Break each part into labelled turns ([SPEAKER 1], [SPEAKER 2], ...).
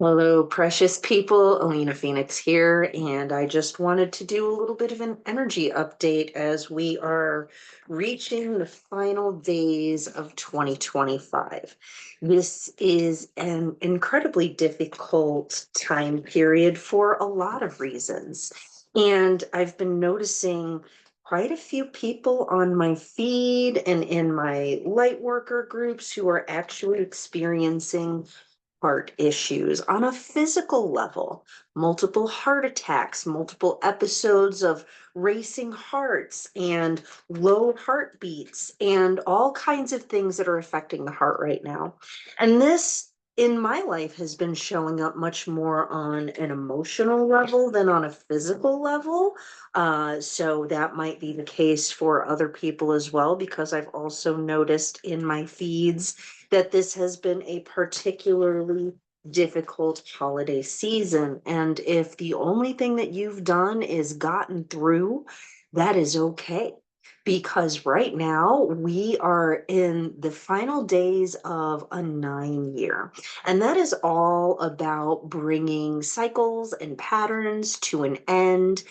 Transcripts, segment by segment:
[SPEAKER 1] Hello, precious people. Alina Phoenix here, and I just wanted to do a little bit of an energy update as we are reaching the final days of 2025. This is an incredibly difficult time period for a lot of reasons. And I've been noticing quite a few people on my feed and in my light worker groups who are actually experiencing heart issues on a physical level, multiple heart attacks, multiple episodes of racing hearts and low heartbeats, and all kinds of things that are affecting the heart right now. And this in my life has been showing up much more on an emotional level than on a physical level. So that might be the case for other people as well, because I've also noticed in my feeds that this has been a particularly difficult holiday season. And if the only thing that you've done is gotten through, that is okay. Because right now we are in the final days of a 9 year. And that is all about bringing cycles and patterns to an end,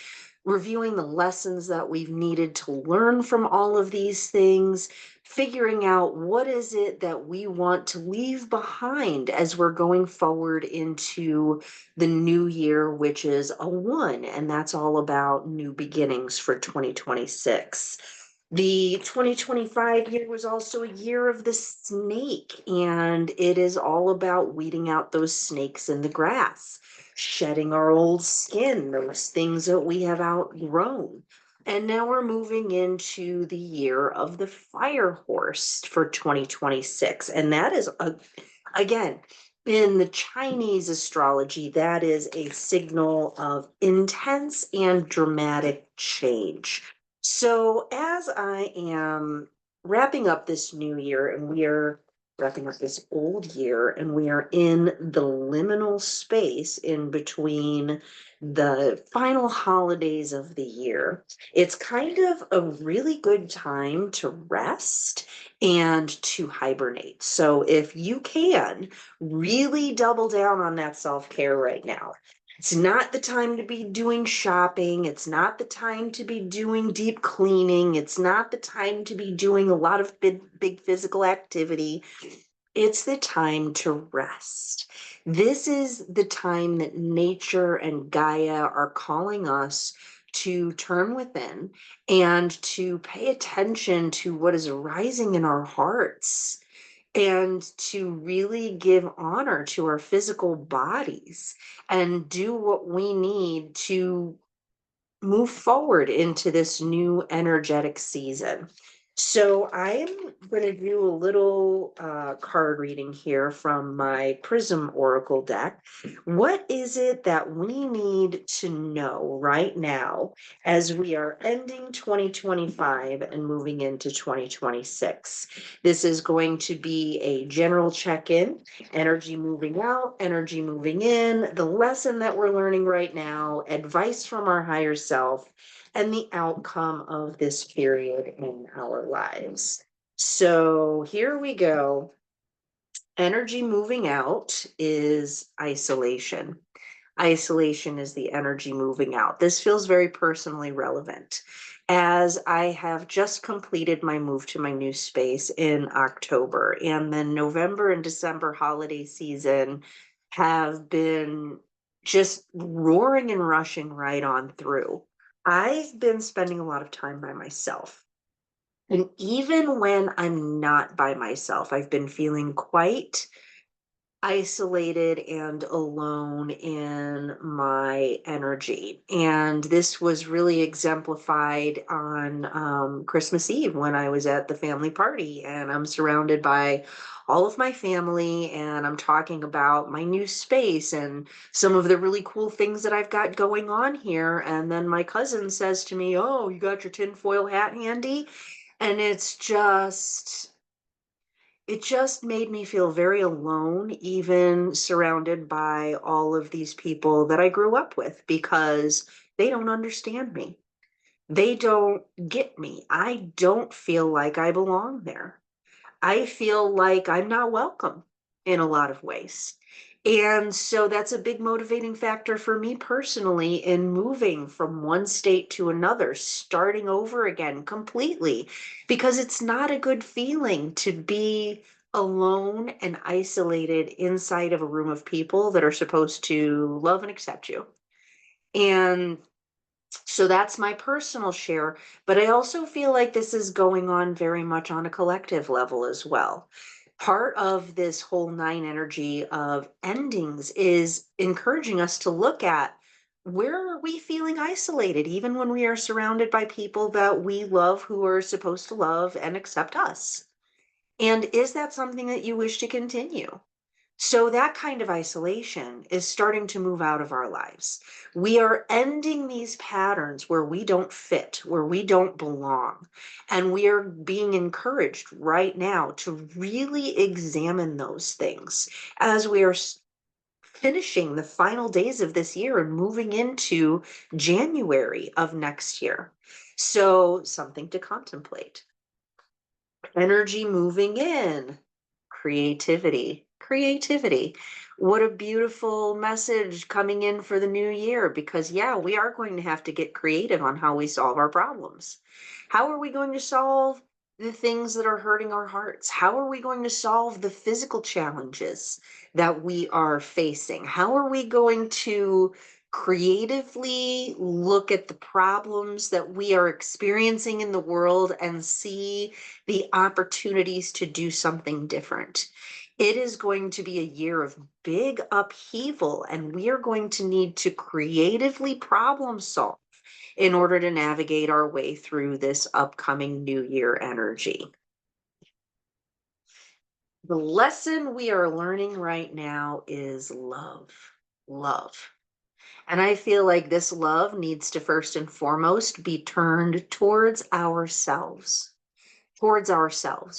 [SPEAKER 1] reviewing the lessons that we've needed to learn from all of these things, figuring out what is it that we want to leave behind as we're going forward into the new year, which is a one, and that's all about new beginnings for 2026. The 2025 year was also a year of the snake, and it is all about weeding out those snakes in the grass, shedding our old skin, those things that we have outgrown. And now we're moving into the year of the fire horse for 2026. And that is, again, in the Chinese astrology, that is a signal of intense and dramatic change. So, as I am wrapping up this new year, and we are wrapping up this old year, and we are in the liminal space in between the final holidays of the year, it's kind of a really good time to rest and to hibernate. So, if you can, really double down on that self care right now. It's not the time to be doing shopping. It's not the time to be doing deep cleaning. It's not the time to be doing a lot of big physical activity. It's the time to rest. This is the time that nature and Gaia are calling us to turn within and to pay attention to what is arising in our hearts and to really give honor to our physical bodies and do what we need to move forward into this new energetic season. So I'm going to do a little card reading here from my Prism Oracle deck. What is it that we need to know right now as we are ending 2025 and moving into 2026? This is going to be a general check-in, energy moving out, energy moving in, the lesson that we're learning right now, advice from our higher self, and the outcome of this period in our lives. So here we go. Energy moving out is isolation. Isolation is the energy moving out. This feels very personally relevant as I have just completed my move to my new space in October, and then November and December holiday season have been just roaring and rushing right on through. I've been spending a lot of time by myself. And even when I'm not by myself, I've been feeling quite isolated and alone in my energy. And this was really exemplified on Christmas Eve when I was at the family party and I'm surrounded by all of my family and I'm talking about my new space and some of the really cool things that I've got going on here. And then my cousin says to me, "Oh, you got your tinfoil hat handy?" And it just made me feel very alone, even surrounded by all of these people that I grew up with, because they don't understand me. They don't get me. I don't feel like I belong there. I feel like I'm not welcome in a lot of ways. And so that's a big motivating factor for me personally in moving from one state to another, starting over again completely, because it's not a good feeling to be alone and isolated inside of a room of people that are supposed to love and accept you. And so that's my personal share, but I also feel like this is going on very much on a collective level as well. Part of this whole nine energy of endings is encouraging us to look at where are we feeling isolated, even when we are surrounded by people that we love who are supposed to love and accept us. And is that something that you wish to continue? So that kind of isolation is starting to move out of our lives. We are ending these patterns where we don't fit, where we don't belong. And we are being encouraged right now to really examine those things as we are finishing the final days of this year and moving into January of next year. So, something to contemplate. Energy moving in, creativity, creativity. What a beautiful message coming in for the new year, because yeah, we are going to have to get creative on how we solve our problems. How are we going to solve the things that are hurting our hearts? How are we going to solve the physical challenges that we are facing? How are we going to creatively look at the problems that we are experiencing in the world and see the opportunities to do something different? It is going to be a year of big upheaval, and we are going to need to creatively problem solve in order to navigate our way through this upcoming new year energy. The lesson we are learning right now is love. Love. And I feel like this love needs to first and foremost be turned towards ourselves,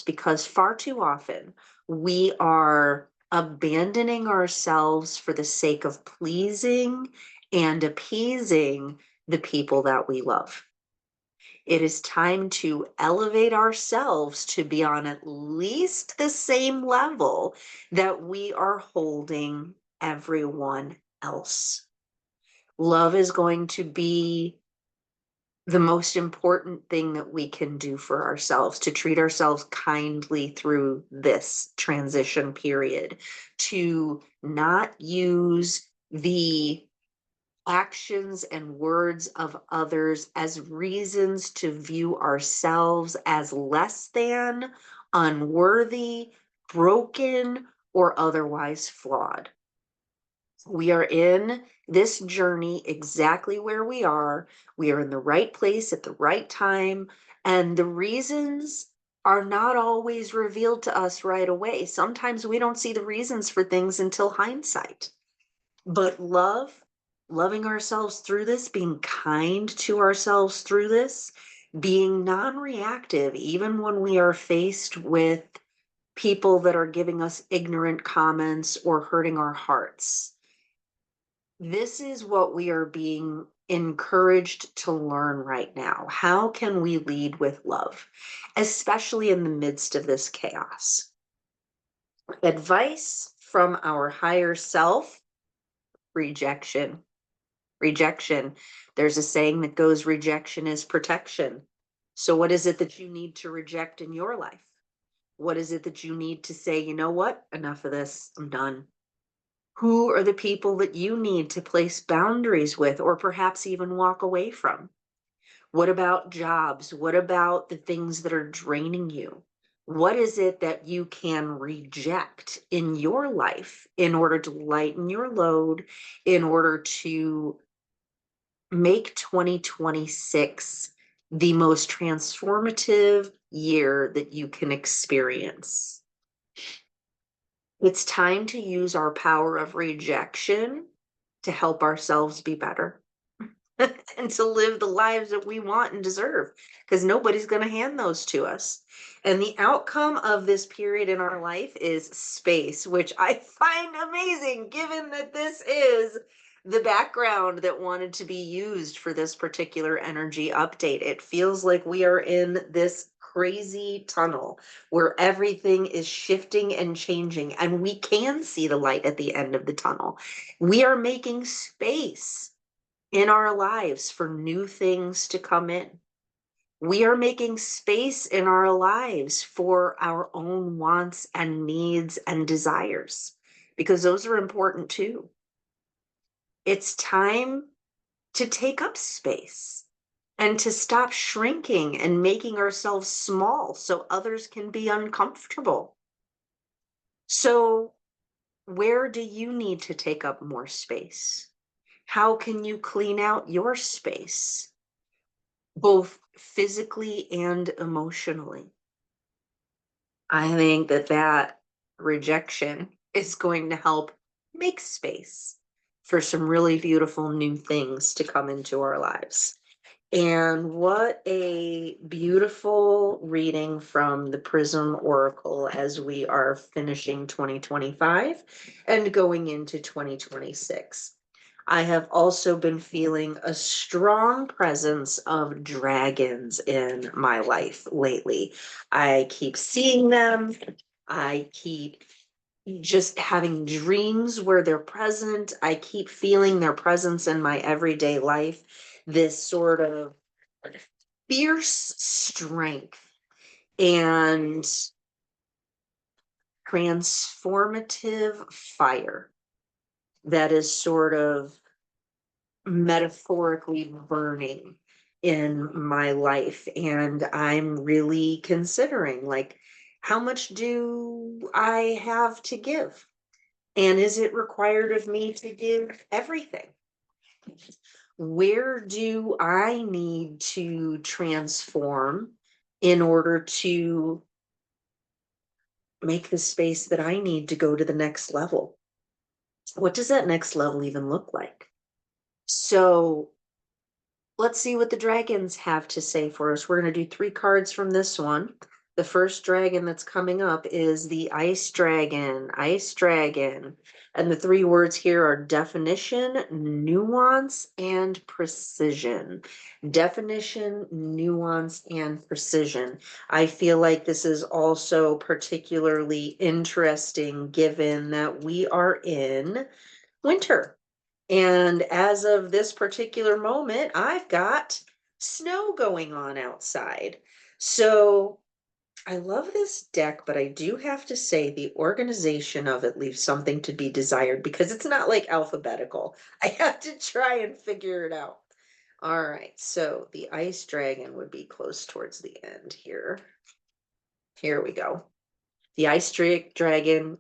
[SPEAKER 1] because far too often we are abandoning ourselves for the sake of pleasing and appeasing the people that we love. It is time to elevate ourselves to be on at least the same level that we are holding everyone else. Love is going to be the most important thing that we can do for ourselves, to treat ourselves kindly through this transition period, to not use the actions and words of others as reasons to view ourselves as less than, unworthy, broken, or otherwise flawed. We are in this journey exactly where we are. We are in the right place at the right time. And the reasons are not always revealed to us right away. Sometimes we don't see the reasons for things until hindsight. But loving ourselves through this, being kind to ourselves through this, being non reactive, even when we are faced with people that are giving us ignorant comments or hurting our hearts. This is what we are being encouraged to learn right now. How can we lead with love, especially in the midst of this chaos? Advice from our higher self: rejection. Rejection. There's a saying that goes, rejection is protection. So, what is it that you need to reject in your life? What is it that you need to say, you know what? Enough of this. I'm done. Who are the people that you need to place boundaries with, or perhaps even walk away from? What about jobs? What about the things that are draining you? What is it that you can reject in your life in order to lighten your load, in order to make 2026 the most transformative year that you can experience? It's time to use our power of rejection to help ourselves be better and to live the lives that we want and deserve, because nobody's going to hand those to us. And the outcome of this period in our life is space, which I find amazing given that this is the background that wanted to be used for this particular energy update. It feels like we are in this crazy tunnel where everything is shifting and changing, and we can see the light at the end of the tunnel. We are making space in our lives for new things to come in. We are making space in our lives for our own wants and needs and desires, because those are important too. It's time to take up space and to stop shrinking and making ourselves small so others can be uncomfortable. So, where do you need to take up more space? How can you clean out your space, both physically and emotionally? I think that rejection is going to help make space for some really beautiful new things to come into our lives. And what a beautiful reading from the Prism Oracle as we are finishing 2025 and going into 2026. I have also been feeling a strong presence of dragons in my life lately. I keep seeing them. I keep just having dreams where they're present. I keep feeling their presence in my everyday life. This sort of fierce strength and transformative fire that is sort of metaphorically burning in my life. And I'm really considering, like, how much do I have to give? And is it required of me to give everything? Where do I need to transform in order to make the space that I need to go to the next level? What does that next level even look like? So let's see what the dragons have to say for us. We're going to do 3 cards from this one. The first dragon that's coming up is the ice dragon. Ice dragon. And the 3 words here are definition, nuance, and precision. Definition, nuance, and precision. I feel like this is also particularly interesting given that we are in winter. And as of this particular moment, I've got snow going on outside. So I love this deck, but I do have to say the organization of it leaves something to be desired because it's not like alphabetical. I have to try and figure it out. All right, so the ice dragon would be close towards the end here. Here we go. The ice dragon.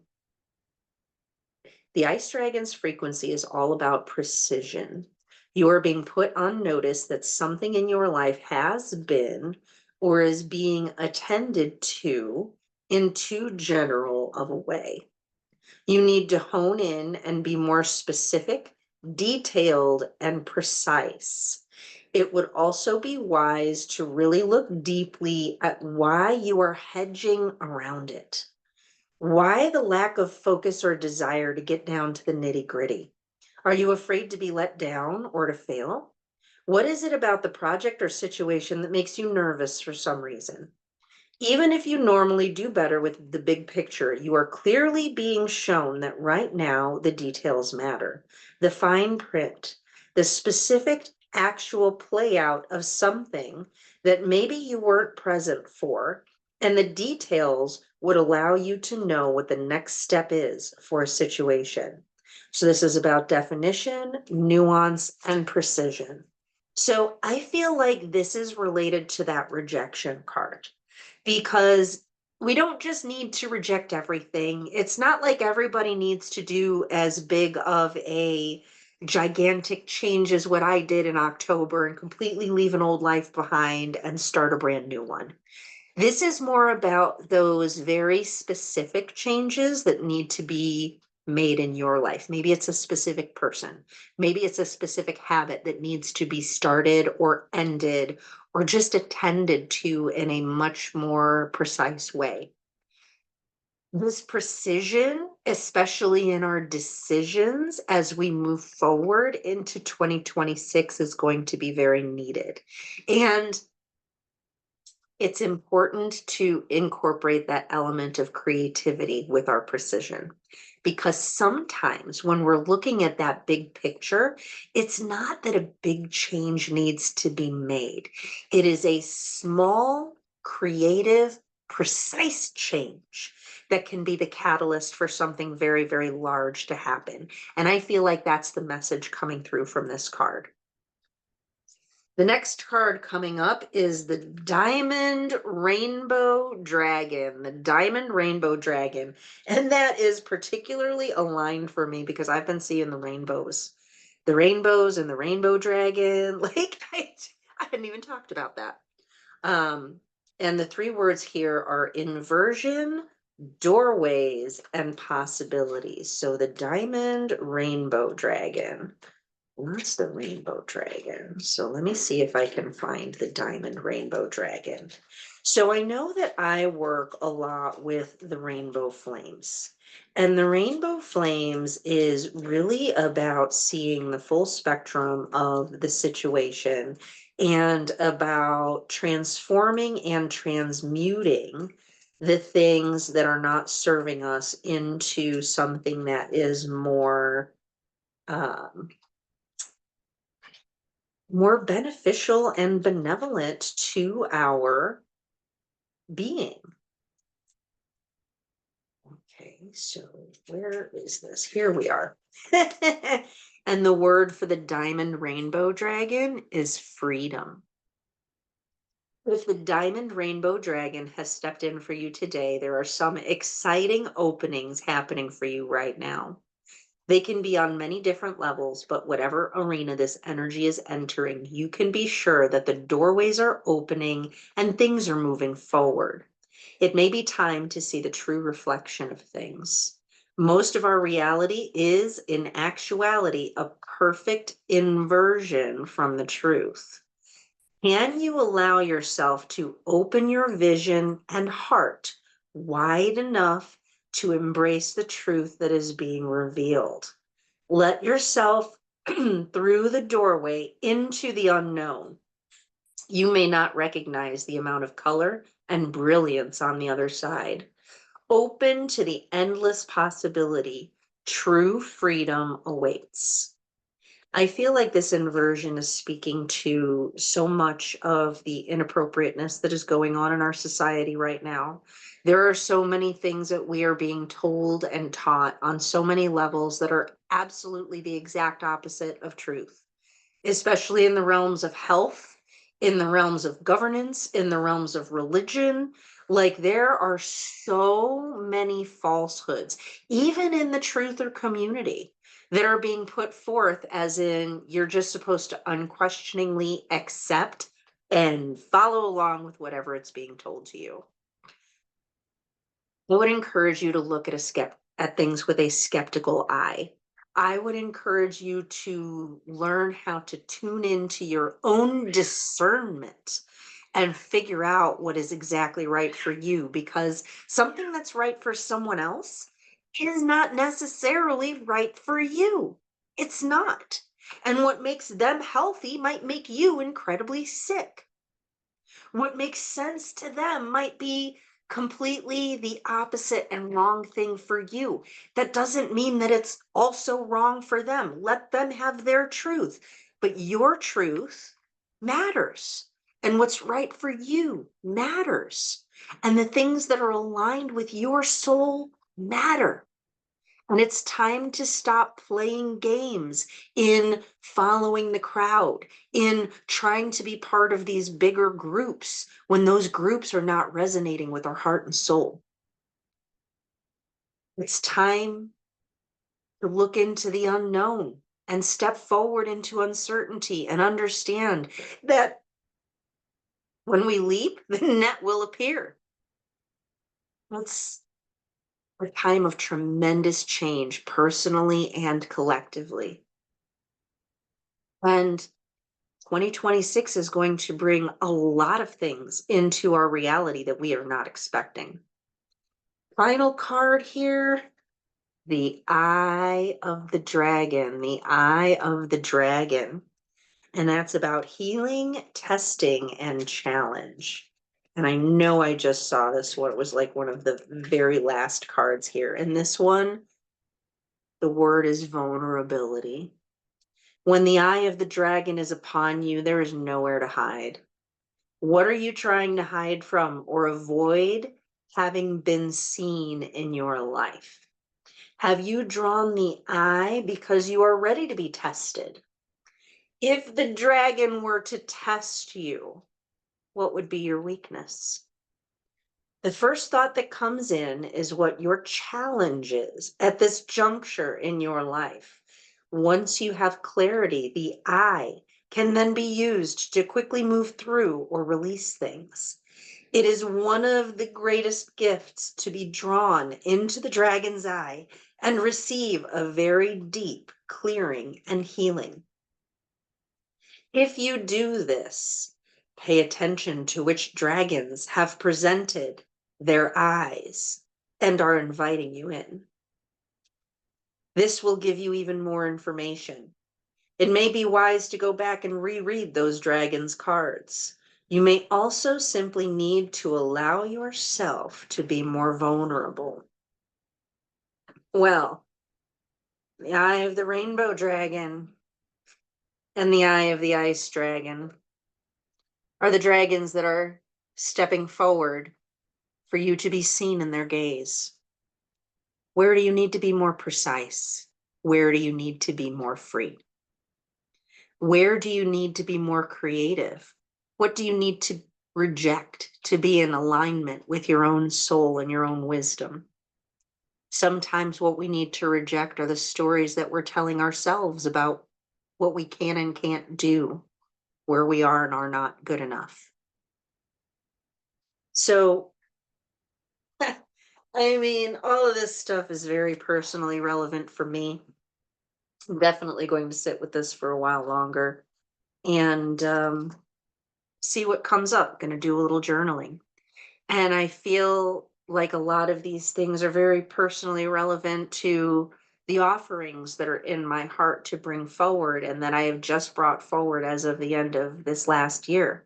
[SPEAKER 1] The ice dragon's frequency is all about precision. You are being put on notice that something in your life has been or is being attended to in too general of a way. You need to hone in and be more specific, detailed, and precise. It would also be wise to really look deeply at why you are hedging around it. Why the lack of focus or desire to get down to the nitty-gritty? Are you afraid to be let down or to fail? What is it about the project or situation that makes you nervous for some reason? Even if you normally do better with the big picture, you are clearly being shown that right now the details matter. The fine print, the specific actual play out of something that maybe you weren't present for, and the details would allow you to know what the next step is for a situation. So this is about definition, nuance, and precision. So I feel like this is related to that rejection card because we don't just need to reject everything. It's not like everybody needs to do as big of a gigantic change as what I did in October and completely leave an old life behind and start a brand new one. This is more about those very specific changes that need to be made in your life. Maybe it's a specific person. Maybe it's a specific habit that needs to be started or ended or just attended to in a much more precise way. This precision, especially in our decisions as we move forward into 2026, is going to be very needed. And It's important to incorporate that element of creativity with our precision because sometimes when we're looking at that big picture, it's not that a big change needs to be made. It is a small, creative, precise change that can be the catalyst for something very, very large to happen. And I feel like that's the message coming through from this card. The next card coming up is the Diamond Rainbow Dragon, the Diamond Rainbow Dragon. And that is particularly aligned for me because I've been seeing the rainbows and the Rainbow Dragon. Like I hadn't even talked about that. And the three words here are inversion, doorways, and possibilities. So the Diamond Rainbow Dragon. Where's the rainbow dragon? So let me see if I can find the diamond rainbow dragon. So I know that I work a lot with the rainbow flames. And the rainbow flames is really about seeing the full spectrum of the situation and about transforming and transmuting the things that are not serving us into something that is um, more beneficial and benevolent to our being. Okay, so where is this? Here we are. And the word for the diamond rainbow dragon is freedom. If the diamond rainbow dragon has stepped in for you today, there are some exciting openings happening for you right now. They can be on many different levels, but whatever arena this energy is entering, you can be sure that the doorways are opening and things are moving forward. It may be time to see the true reflection of things. Most of our reality is, in actuality, a perfect inversion from the truth. Can you allow yourself to open your vision and heart wide enough to embrace the truth that is being revealed? Let yourself through the doorway into the unknown. You may not recognize the amount of color and brilliance on the other side. Open to the endless possibility. True freedom awaits. I feel like this inversion is speaking to so much of the inappropriateness that is going on in our society right now. There are so many things that we are being told and taught on so many levels that are absolutely the exact opposite of truth, especially in the realms of health, in the realms of governance, in the realms of religion. Like there are so many falsehoods, even in the truther community, that are being put forth as in you're just supposed to unquestioningly accept and follow along with whatever it's being told to you. I would encourage you to look at things with a skeptical eye. I would encourage you to learn how to tune into your own discernment and figure out what is exactly right for you, because something that's right for someone else is not necessarily right for you. It's not. And what makes them healthy might make you incredibly sick. What makes sense to them might be completely the opposite and wrong thing for you. That doesn't mean that it's also wrong for them. Let them have their truth, but your truth matters. And what's right for you matters. And the things that are aligned with your soul matter. And it's time to stop playing games in following the crowd, in trying to be part of these bigger groups when those groups are not resonating with our heart and soul. It's time to look into the unknown and step forward into uncertainty and understand that when we leap, the net will appear. It's a time of tremendous change, personally and collectively. And 2026 is going to bring a lot of things into our reality that we are not expecting. Final card here, the Eye of the Dragon, the Eye of the Dragon. And that's about healing, testing, and challenge. And I know I just saw this one. It was like one of the very last cards here. And this one, the word is vulnerability. When the eye of the dragon is upon you, there is nowhere to hide. What are you trying to hide from or avoid having been seen in your life? Have you drawn the eye because you are ready to be tested? If the dragon were to test you, what would be your weakness? The first thought that comes in is what your challenge is at this juncture in your life. Once you have clarity, the I can then be used to quickly move through or release things. It is one of the greatest gifts to be drawn into the dragon's eye and receive a very deep clearing and healing. If you do this, pay attention to which dragons have presented their eyes and are inviting you in. This will give you even more information. It may be wise to go back and reread those dragons' cards. You may also simply need to allow yourself to be more vulnerable. Well, the eye of the rainbow dragon and the eye of the ice dragon are the dragons that are stepping forward for you to be seen in their gaze. Where do you need to be more precise? Where do you need to be more free? Where do you need to be more creative? What do you need to reject to be in alignment with your own soul and your own wisdom? Sometimes what we need to reject are the stories that we're telling ourselves about what we can and can't do, where we are and are not good enough. So, I mean, all of this stuff is very personally relevant for me. I'm definitely going to sit with this for a while longer and see what comes up. Going to do a little journaling. And I feel like a lot of these things are very personally relevant to the offerings that are in my heart to bring forward and that I have just brought forward as of the end of this last year.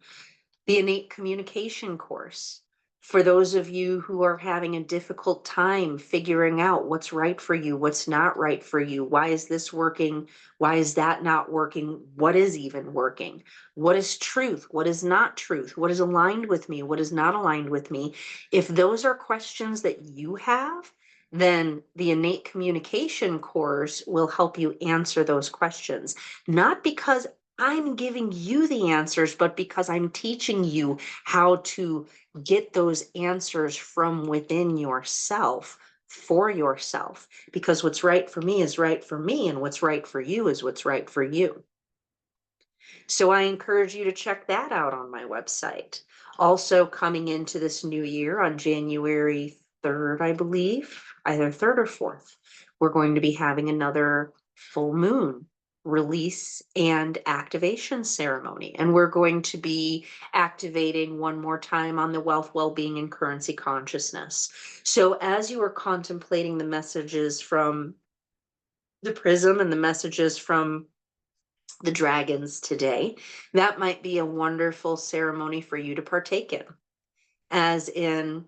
[SPEAKER 1] The innate communication course. For those of you who are having a difficult time figuring out what's right for you, what's not right for you, why is this working? Why is that not working? What is even working? What is truth? What is not truth? What is aligned with me? What is not aligned with me? If those are questions that you have, then the innate communication course will help you answer those questions. Not because I'm giving you the answers, but because I'm teaching you how to get those answers from within yourself for yourself. Because what's right for me is right for me, and what's right for you is what's right for you. So I encourage you to check that out on my website. Also, coming into this new year on January 3rd, I believe, either 3rd or 4th, we're going to be having another full moon release and activation ceremony. And we're going to be activating one more time on the wealth, well-being, and currency consciousness. So as you are contemplating the messages from the prism and the messages from the dragons today, that might be a wonderful ceremony for you to partake in. As in,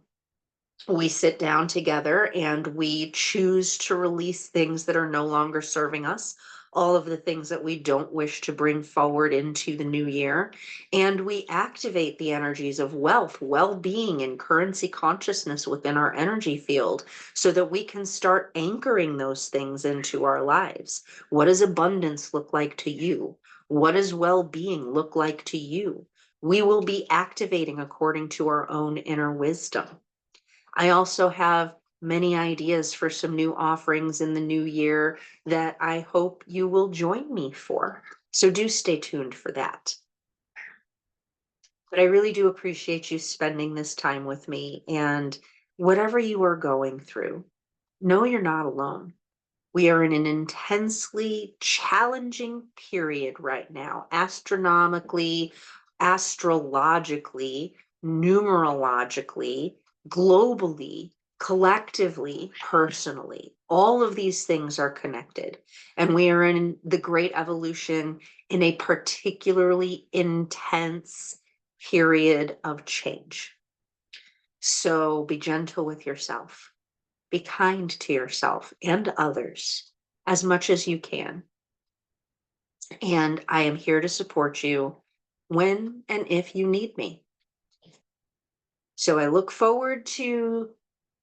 [SPEAKER 1] we sit down together and we choose to release things that are no longer serving us, all of the things that we don't wish to bring forward into the new year. And we activate the energies of wealth, well-being, and currency consciousness within our energy field so that we can start anchoring those things into our lives. What does abundance look like to you? What does well-being look like to you? We will be activating according to our own inner wisdom. I also have many ideas for some new offerings in the new year that I hope you will join me for. So do stay tuned for that. But I really do appreciate you spending this time with me, and whatever you are going through, know you're not alone. We are in an intensely challenging period right now, astronomically, astrologically, numerologically, globally, collectively, personally. All of these things are connected. And we are in the great evolution in a particularly intense period of change. So be gentle with yourself. Be kind to yourself and others as much as you can. And I am here to support you when and if you need me. So I look forward to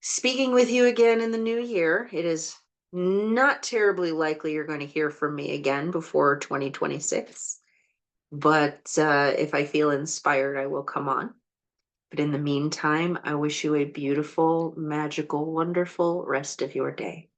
[SPEAKER 1] speaking with you again in the new year. It is not terribly likely you're going to hear from me again before 2026. But if I feel inspired, I will come on. But in the meantime, I wish you a beautiful, magical, wonderful rest of your day.